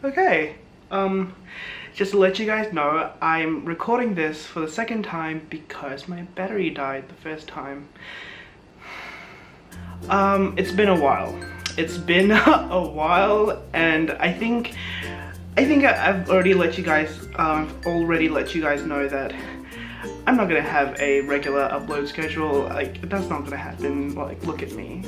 Okay, just to let you guys know, I'm recording this for the second time because my battery died the first time. It's been a while. It's been a while, and I think I've already let you guys know that I'm not gonna have a regular upload schedule. Like, that's not gonna happen. Like, look at me.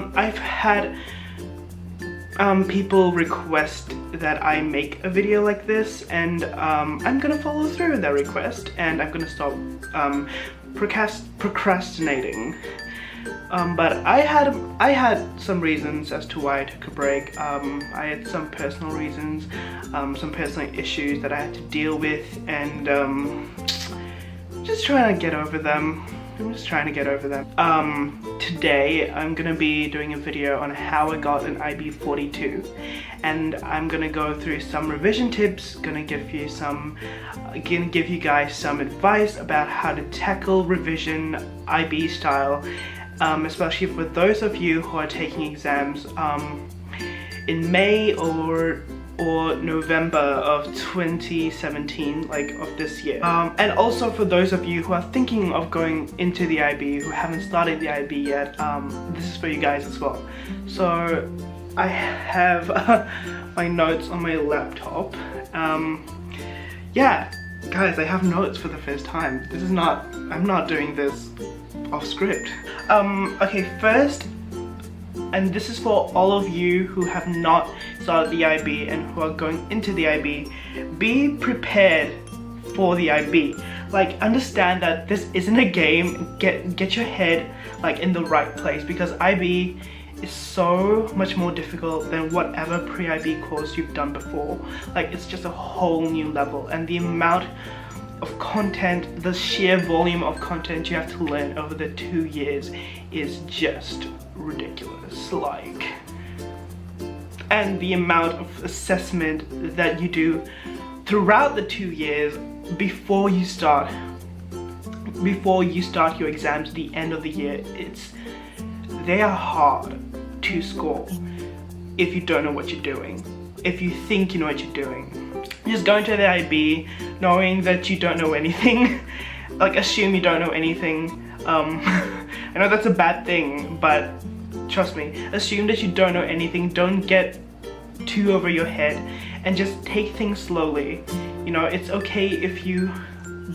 I've had people request that I make a video like this, and I'm gonna follow through with that request, and I'm gonna stop procrastinating. But I had some reasons as to why I took a break. I had some personal reasons, some personal issues that I had to deal with, and just trying to get over them. I'm just trying to get over them. Today I'm gonna be doing a video on how I got an IB 42, and I'm gonna go through some revision tips, gonna give you guys some advice about how to tackle revision IB style, especially for those of you who are taking exams in May or November of 2017, like of this year. And also for those of you who are thinking of going into the IB, who haven't started the IB yet, this is for you guys as well. So I have my notes on my laptop. Yeah, guys, I have notes for the first time. I'm not doing this off script. Okay, first, and this is for all of you who have not started the IB and who are going into the IB, be prepared for the IB. Like, understand that this isn't a game. Get your head like in the right place, because IB is so much more difficult than whatever pre-IB course you've done before. Like, it's just a whole new level, and the amount of content, the sheer volume of content you have to learn over the 2 years is just ridiculous. Like, and the amount of assessment that you do throughout the 2 years before you start your exams at the end of the year, they are hard to score if you don't know what you're doing. If you think you know what you're doing, just go into the IB knowing that you don't know anything. Like, assume you don't know anything. I know that's a bad thing, but trust me, assume that you don't know anything. Don't get too over your head, and just take things slowly. You know, it's okay if you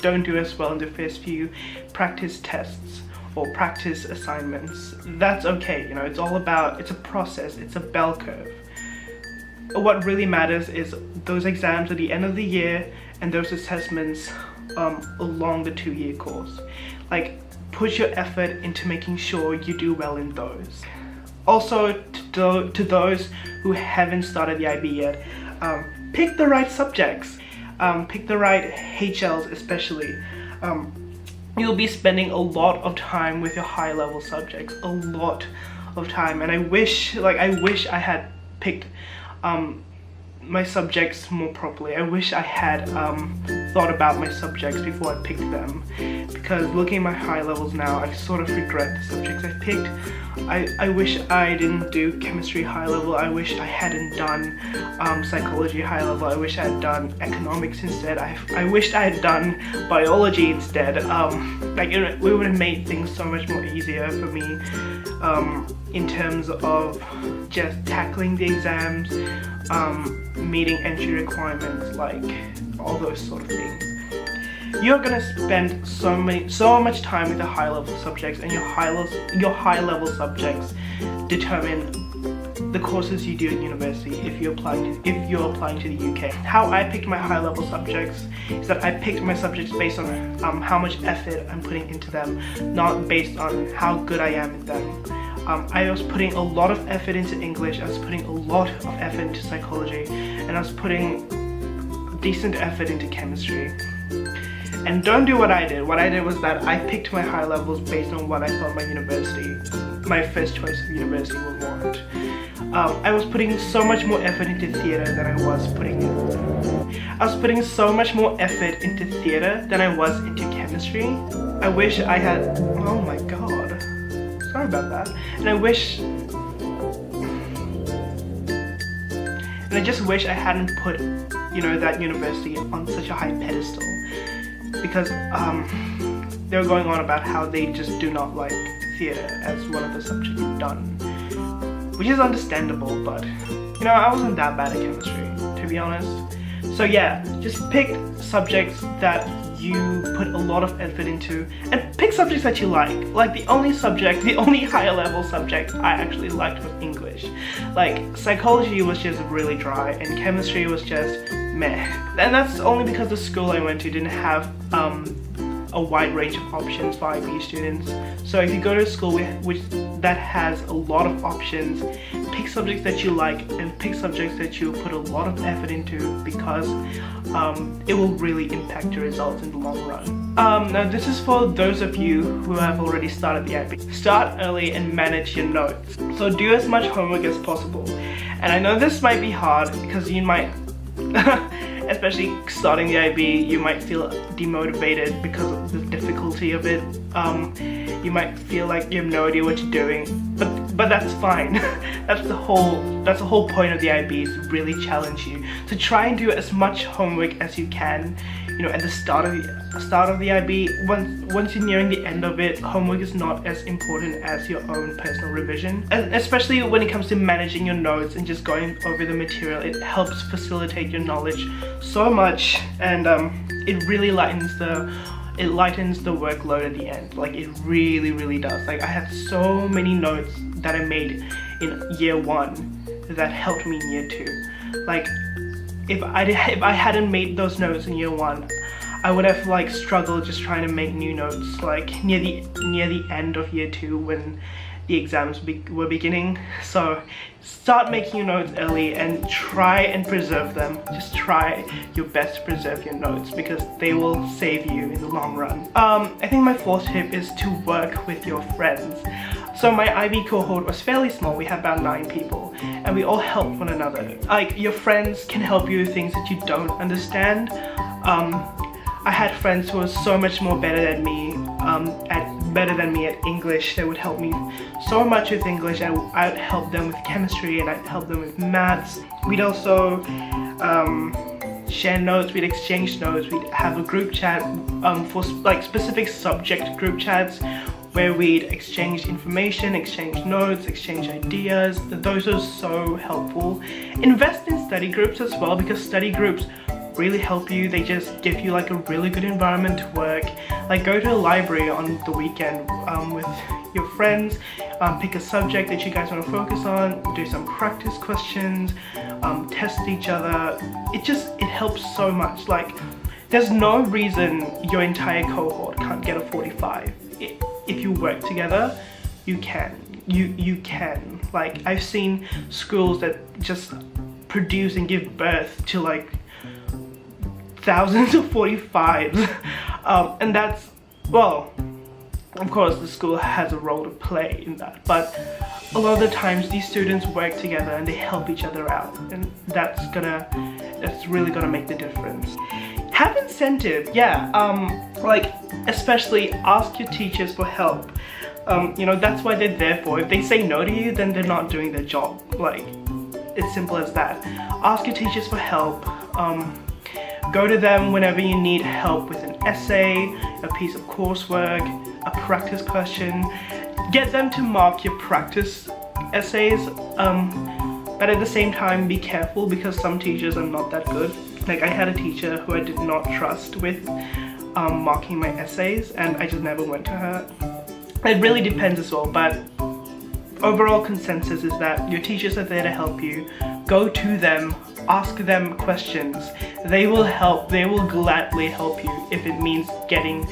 don't do as well in the first few practice tests or practice assignments. That's okay, you know, it's a process, it's a bell curve. What really matters is those exams at the end of the year and those assessments along the 2-year course. Like, put your effort into making sure you do well in those. Also, to those who haven't started the IB yet, pick the right subjects. Pick the right HLs especially. You'll be spending a lot of time with your high level subjects, a lot of time, and I wish I had picked my subjects more properly. I wish I had thought about my subjects before I picked them, because looking at my high levels now, I sort of regret the subjects I picked. I wish I didn't do chemistry high level. I wish I hadn't done psychology high level. I wish I had done economics instead. I wished I had done biology instead. Like, it would have made things so much more easier for me in terms of just tackling the exams, meeting entry requirements, like all those sort of things. You're gonna spend so much time with the high level subjects, and your high level subjects determine the courses you do at university if you're applying to the UK. How I picked my high level subjects is that I picked my subjects based on how much effort I'm putting into them, not based on how good I am in them. I was putting a lot of effort into English, I was putting a lot of effort into psychology, and I was putting decent effort into chemistry. And don't do what I did. What I did was that I picked my high levels based on what I thought my first choice of university would want. I was putting so much more effort into theatre than I was putting so much more effort into theatre than I was into chemistry. I wish I had, oh my god, sorry about that. And I wish And I just wish I hadn't put, you know, that university on such a high pedestal, because they were going on about how they just do not like theatre as one of the subjects done, which is understandable, but you know, I wasn't that bad at chemistry, to be honest. So yeah, just pick subjects that you put a lot of effort into, and pick subjects that you like. Like the only higher level subject I actually liked was English. Like psychology was just really dry, and chemistry was just meh. And that's only because the school I went to didn't have a wide range of options for IB students. So if you go to a school that has a lot of options, pick subjects that you like and pick subjects that you put a lot of effort into, because it will really impact your results in the long run. Now this is for those of you who have already started the IB. Start early and manage your notes. So do as much homework as possible. And I know this might be hard because you might especially starting the IB, you might feel demotivated because of the difficulty of it. You might feel like you have no idea what you're doing, but that's fine. That's the whole point of the IB, is to really challenge you to try and do as much homework as you can. You know, at the start of the IB, once you're nearing the end of it, homework is not as important as your own personal revision. And especially when it comes to managing your notes and just going over the material, it helps facilitate your knowledge so much, and it really lightens the workload at the end. Like it really does. Like I have so many notes that I made in year 1 that helped me in year 2. Like if I hadn't made those notes in year 1, I would have like struggled just trying to make new notes like near the end of year 2 when the exams were beginning. So start making your notes early and try and preserve them. Just try your best to preserve your notes, because they will save you in the long run. I think my 4th tip is to work with your friends. So my IB cohort was fairly small. We had about 9 people, and we all helped one another. Like your friends can help you with things that you don't understand. I had friends who were so much more better than me at English. They would help me so much with English, and I'd help them with chemistry, and I'd help them with maths. We'd also share notes, we'd exchange notes, we'd have a group chat for like specific subject group chats where we'd exchange information, exchange notes, exchange ideas. Those are so helpful. Invest in study groups as well, because study groups really help you. They just give you like a really good environment to work. Like go to the library on the weekend with your friends, pick a subject that you guys want to focus on, do some practice questions, test each other. It helps so much. Like there's no reason your entire cohort can't get a 45. If you work together, you can. You can. Like I've seen schools that just produce and give birth to like thousands of 45s, and that's, well, of course the school has a role to play in that, but a lot of the times these students work together and they help each other out, and that's really gonna make the difference. Have incentive, yeah, like especially ask your teachers for help. You know, that's what they're there for. If they say no to you, then they're not doing their job. Like, it's simple as that. Ask your teachers for help. Go to them whenever you need help with an essay, a piece of coursework, a practice question. Get them to mark your practice essays, but at the same time be careful, because some teachers are not that good. Like I had a teacher who I did not trust with marking my essays, and I just never went to her. It really depends as well, but overall consensus is that your teachers are there to help you. Go to them, ask them questions. They will help. They will gladly help you if it means getting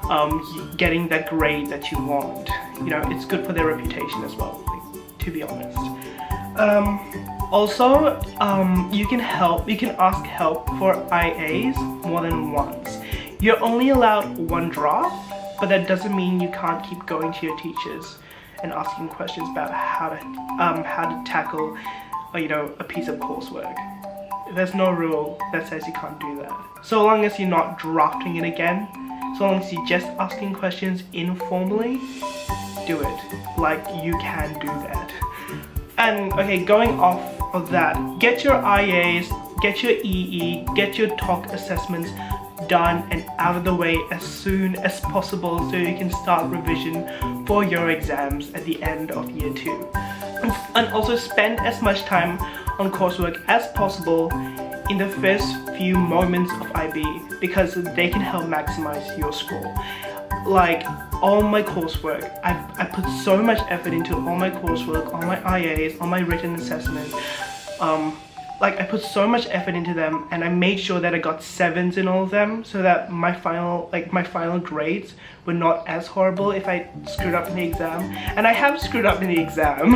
that grade that you want. You know, it's good for their reputation as well, to be honest. Also, you can ask help for IAs more than once. You're only allowed one draft, but that doesn't mean you can't keep going to your teachers and asking questions about how to tackle, you know, a piece of coursework. There's no rule that says you can't do that. So long as you're not drafting it again, so long as you're just asking questions informally, do it. Like, you can do that. And okay, going off of that, get your IAs, get your EE, get your TOEIC assessments done and out of the way as soon as possible so you can start revision for your exams at the end of year 2. And also spend as much time on coursework as possible in the first few moments of IB because they can help maximize your score. Like all my coursework, I put so much effort into all my coursework, all my IAs, all my written assessments. Like I put so much effort into them, and I made sure that I got 7s in all of them so that my final grades were not as horrible if I screwed up in the exam. And I have screwed up in the exam.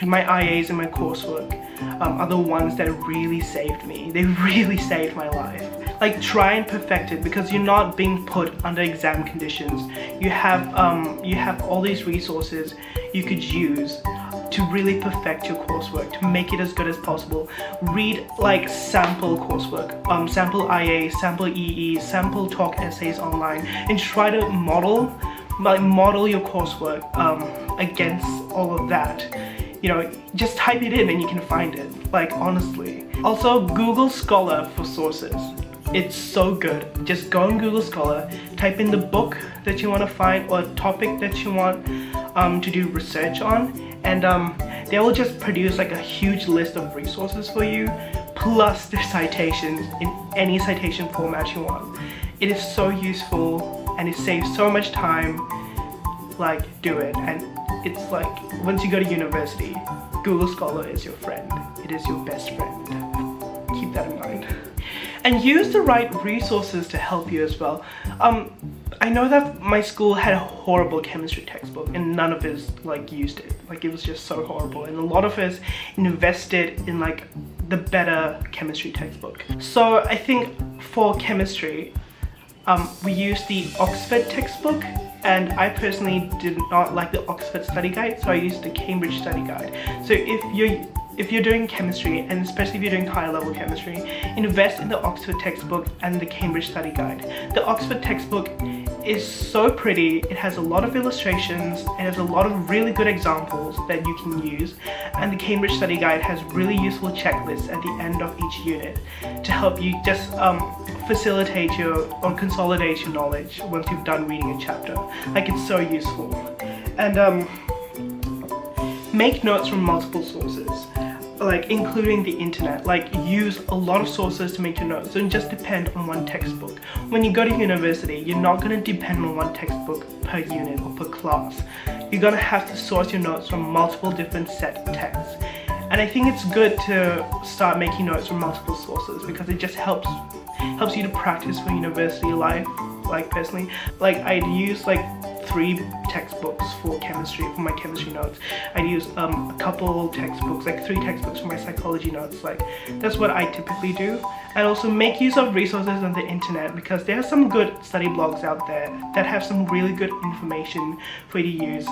My IAs and my coursework are the ones that really saved me. They really saved my life. Like try and perfect it because you're not being put under exam conditions. You have all these resources you could use to really perfect your coursework, to make it as good as possible. Read like sample coursework, sample IA, sample EE, sample TOEIC essays online, and try to model your coursework against all of that. You know, just type it in and you can find it, like honestly. Also, Google Scholar for sources. It's so good. Just go on Google Scholar, type in the book that you want to find or a topic that you want to do research on, and they will just produce like a huge list of resources for you, plus the citations in any citation format you want. It is so useful and it saves so much time. Like, do it. And it's like, once you go to university, Google Scholar is your friend. It is your best friend. Keep that in mind. And use the right resources to help you as well. I know that my school had a horrible chemistry textbook and none of us like used it. Like it was just so horrible, and a lot of us invested in like the better chemistry textbook. So I think for chemistry, we used the Oxford textbook, and I personally did not like the Oxford study guide, so I used the Cambridge study guide. So if you're doing chemistry, and especially if you're doing higher level chemistry, invest in the Oxford textbook and the Cambridge study guide. The Oxford textbook is so pretty, it has a lot of illustrations, it has a lot of really good examples that you can use, and the Cambridge study guide has really useful checklists at the end of each unit to help you just facilitate or consolidate your knowledge once you've done reading a chapter. Like it's so useful. And make notes from multiple sources, like including the internet. Like use a lot of sources to make your notes. Don't just depend on one textbook. When you go to university, you're not going to depend on one textbook per unit or per class. You're going to have to source your notes from multiple different set of texts. And I think it's good to start making notes from multiple sources because it just helps you to practice for university life. Like personally, like I'd use like 3 textbooks for chemistry, for my chemistry notes. I'd use a couple textbooks, like 3 textbooks for my psychology notes. Like that's what I typically do. And also make use of resources on the internet because there are some good study blogs out there that have some really good information for you to use.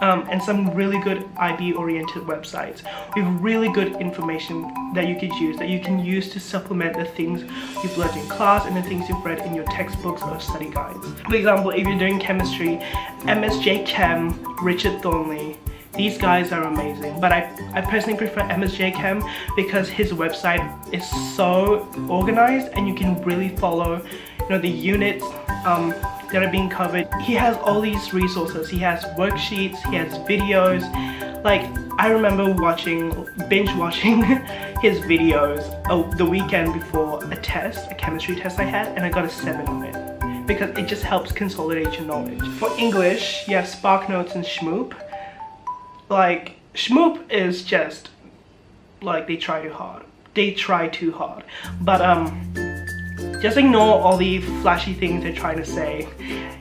And some really good IB oriented websites with really good information that you could use, that you can use to supplement the things you've learned in class and the things you've read in your textbooks or study guides. For example, if you're doing chemistry, MSJ Chem, Richard Thornley, these guys are amazing, but I personally prefer MSJ Chem because his website is so organized and you can really follow, the units that are being covered. He has all these resources. He has worksheets, he has videos. Like I remember binge watching his videos the weekend before a chemistry test I had, and I got a 7 on it because it just helps consolidate your knowledge. For English, you have SparkNotes and Shmoop. Like Shmoop is just like they try too hard. But just ignore all the flashy things they're trying to say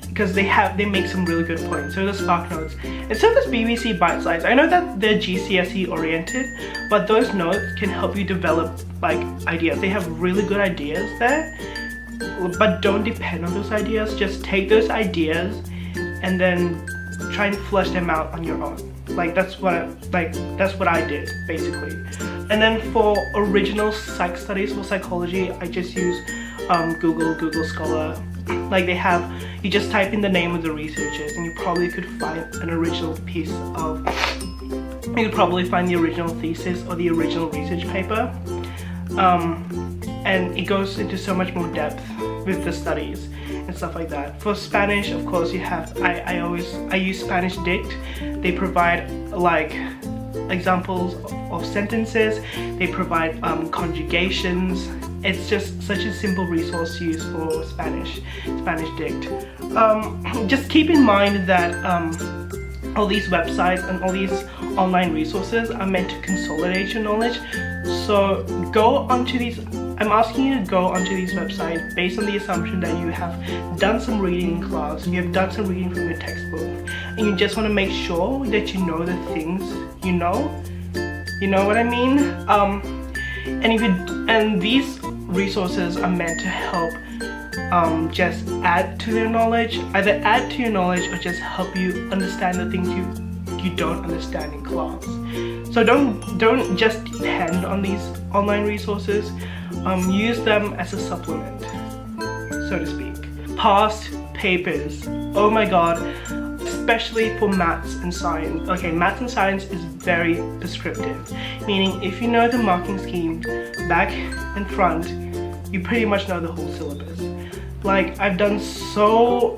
because they make some really good points. So the SparkNotes. And so does BBC Bite Size. I know that they're GCSE oriented, but those notes can help you develop like ideas. They have really good ideas there, but don't depend on those ideas. Just take those ideas and then try and flesh them out on your own. Like that's what I did basically. And then for original psych studies for psychology, I just use Google Scholar. Like you just type in the name of the researchers and you probably could find an original piece of you could probably find the original thesis or the original research paper. And it goes into so much more depth with the studies and stuff like that. For Spanish, of course, you have, I use Spanish Dict. They provide like examples of sentences, they provide conjugations. It's just such a simple resource to use for Spanish Dict. Just keep in mind that all these websites and all these online resources are meant to consolidate your knowledge. So go onto these, I'm asking you to go onto these websites based on the assumption that you have done some reading in class, you have done some reading from your textbook, and you just want to make sure that you know the things you know. You know what I mean? And these resources are meant to help just add to your knowledge, either add to your knowledge or just help you understand the things you don't understand in class. So don't just depend on these online resources. Use them as a supplement, so to speak. Past papers, oh my god, especially for maths and science. Okay, maths and science is very prescriptive, meaning if you know the marking scheme back and front, you pretty much know the whole syllabus. Like, I've done so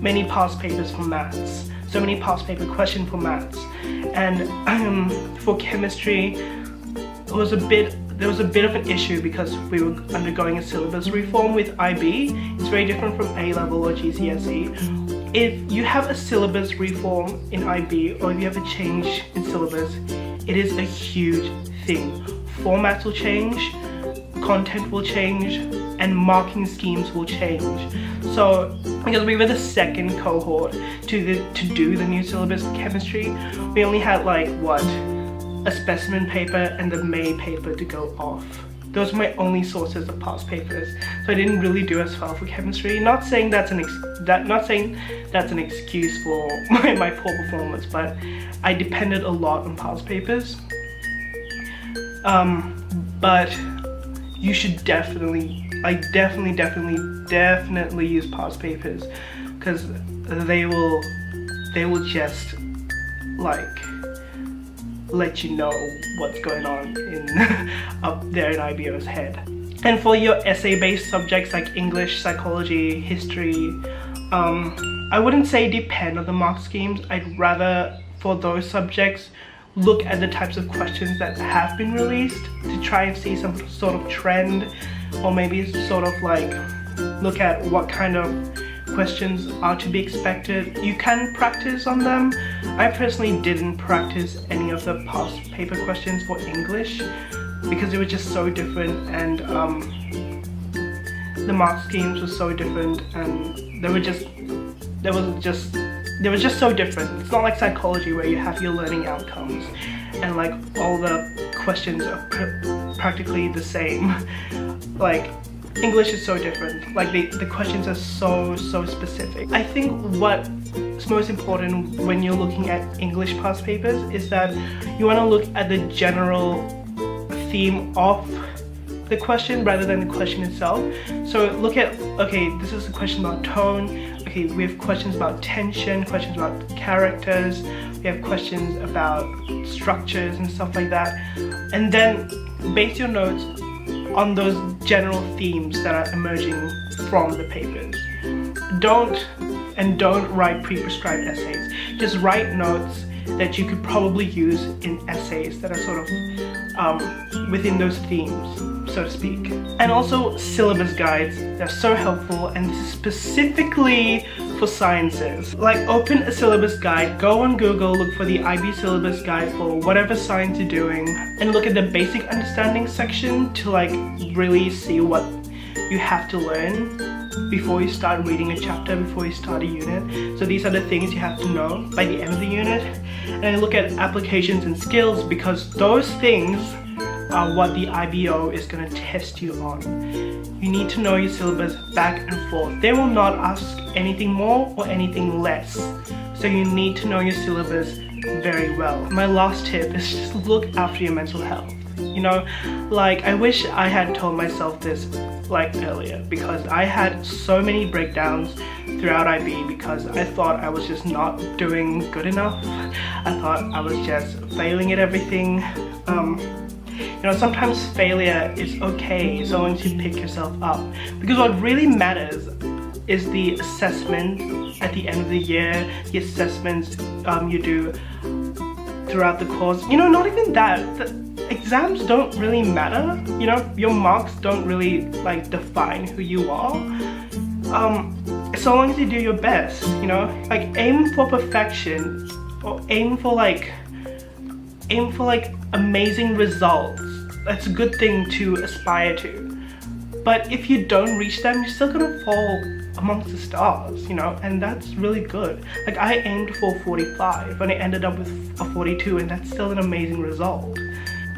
many past papers for maths, so many past paper questions for maths, and for chemistry, there was a bit of an issue because we were undergoing a syllabus reform with IB. It's very different from A-level or GCSE. If you have a syllabus reform in IB, or if you have a change in syllabus, it is a huge thing. Formats will change, content will change, and marking schemes will change. So because we were the second cohort to do the new syllabus for chemistry, we only had like a specimen paper and the May paper to go off. Those were my only sources of past papers, so I didn't really do as well for chemistry. Not saying that's an excuse for my poor performance, but I depended a lot on past papers. But you should definitely use past papers, because they will just like let you know what's going on in up there in IBO's head. And for your essay-based subjects like English, psychology, history, I wouldn't say depend on the mark schemes. I'd rather, for those subjects, look at the types of questions that have been released to try and see some sort of trend, or maybe sort of like look at what kind of questions are to be expected. You can practice on them. I personally didn't practice any of the past paper questions for English because it was just so different, and the mark schemes were so different, and they were just so different. It's not like psychology where you have your learning outcomes and like all the questions are practically the same. Like, English is so different. Like, the questions are so specific. I think what's most important when you're looking at English past papers is that you want to look at the general theme of the question rather than the question itself. So look at, okay, this is a question about tone. Okay, we have questions about tension, questions about characters, we have questions about structures and stuff like that. And then base your notes on those general themes that are emerging from the papers. Don't write pre-prescribed essays. Just write notes that you could probably use in essays that are sort of within those themes, so to speak. And also syllabus guides, they're so helpful, and this is specifically for sciences. Like, open a syllabus guide, go on Google, look for the IB syllabus guide for whatever science you're doing, and look at the basic understanding section to like really see what you have to learn before you start reading a chapter, before you start a unit. So these are the things you have to know by the end of the unit. And then look at applications and skills, because those things are what the IBO is going to test you on. You need to know your syllabus back and forth. They will not ask anything more or anything less. So you need to know your syllabus very well. My last tip is just look after your mental health. You know, like, I wish I had told myself this like earlier, because I had so many breakdowns throughout IB because I thought I was just not doing good enough. I thought I was just failing at everything. You know, sometimes failure is okay so long as you pick yourself up, because what really matters is the assessment at the end of the year, the assessments you do throughout the course. You know, not even that. The exams don't really matter. You know, your marks don't really like define who you are. So long as you do your best, you know, like aim for perfection, or aim for like amazing results. That's a good thing to aspire to. But if you don't reach them, you're still gonna fall amongst the stars, you know, and that's really good. Like I aimed for 45 and I ended up with a 42, and that's still an amazing result.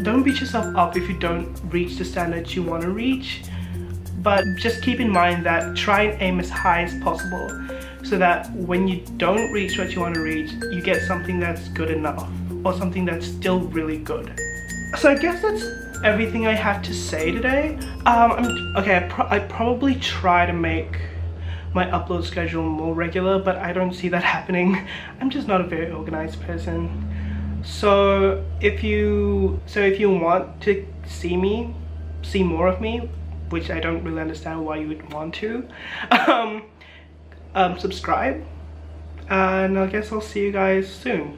Don't beat yourself up if you don't reach the standards you want to reach, but just keep in mind that try and aim as high as possible so that when you don't reach what you want to reach, you get something that's good enough, or something that's still really good. So I guess that's everything I have to say today. I probably try to make my upload schedule more regular, but I don't see that happening. I'm just not a very organized person. So if you want to see more of me, which I don't really understand why you would want to, subscribe, and I guess I'll see you guys soon.